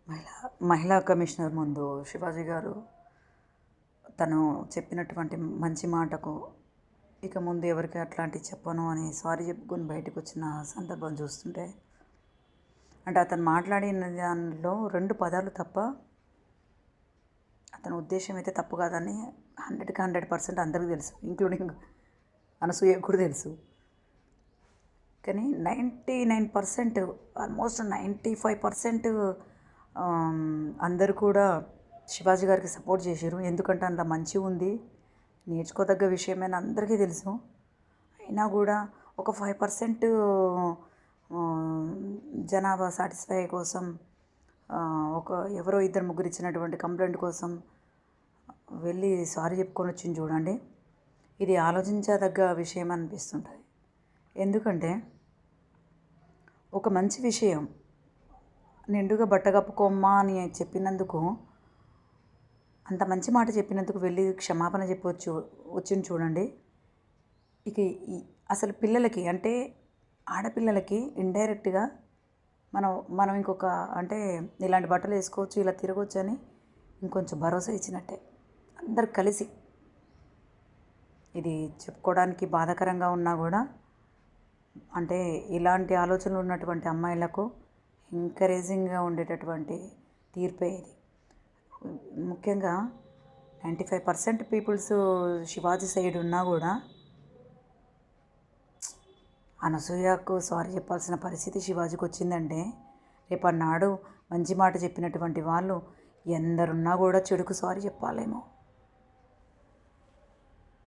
మహిళా మహిళా కమిషనర్ ముందు శివాజీ గారు తను చెప్పినటువంటి మంచి మాటకు ఇక ముందు ఎవరికి అట్లాంటివి చెప్పను అని సారీ చెప్పుకొని బయటకు వచ్చిన సందర్భం చూస్తుంటే, అంటే అతను మాట్లాడిన దానిలో 2 పదాలు తప్ప అతని ఉద్దేశం అయితే తప్పు కాదని 100కి 100% అందరికీ తెలుసు, ఇంక్లూడింగ్ అనసూయకు కూడా తెలుసు. కానీ 99%, ఆల్మోస్ట్ 95% అందరూ కూడా శివాజీ గారికి సపోర్ట్ చేశారు. ఎందుకంటే అందులో మంచి ఉంది, నేర్చుకోదగ్గ విషయమని అందరికీ తెలుసు. అయినా కూడా ఒక 5% జనాభా సాటిస్ఫై కోసం ఒక ఎవరో ఇద్దరు ముగ్గురు ఇచ్చినటువంటి కంప్లైంట్ కోసం వెళ్ళి సారీ చెప్పుకొని వచ్చింది చూడండి. ఇది ఆలోచించదగ్గ విషయం అనిపిస్తుంటుంది. ఎందుకంటే ఒక మంచి విషయం నిండుగా బట్టగప్పుకోమ్మా అని చెప్పినందుకు, అంత మంచి మాట చెప్పినందుకు వెళ్ళి క్షమాపణ చెప్పవచ్చు వచ్చింది చూడండి. ఇక అసలు పిల్లలకి, అంటే ఆడపిల్లలకి ఇండైరెక్ట్గా మనం ఇంకొక, అంటే ఇలాంటి బట్టలు వేసుకోవచ్చు, ఇలా తిరగవచ్చు అని ఇంకొంచెం భరోసా ఇచ్చినట్టే అందరు కలిసి. ఇది చెప్పుకోవడానికి బాధాకరంగా ఉన్నా కూడా, అంటే ఇలాంటి ఆలోచనలు ఉన్నటువంటి అమ్మాయిలకు ఎంకరేజింగ్గా ఉండేటటువంటి తీర్పే ఇది. ముఖ్యంగా 95% పీపుల్స్ శివాజీ సైడ్ ఉన్నా కూడా అనసూయకు సారీ చెప్పాల్సిన పరిస్థితి శివాజీకి వచ్చిందంటే, రేపన్నాడు మంచి మాట చెప్పినటువంటి వాళ్ళు ఎందరున్నా కూడా చెడుకు సారీ చెప్పాలేమో.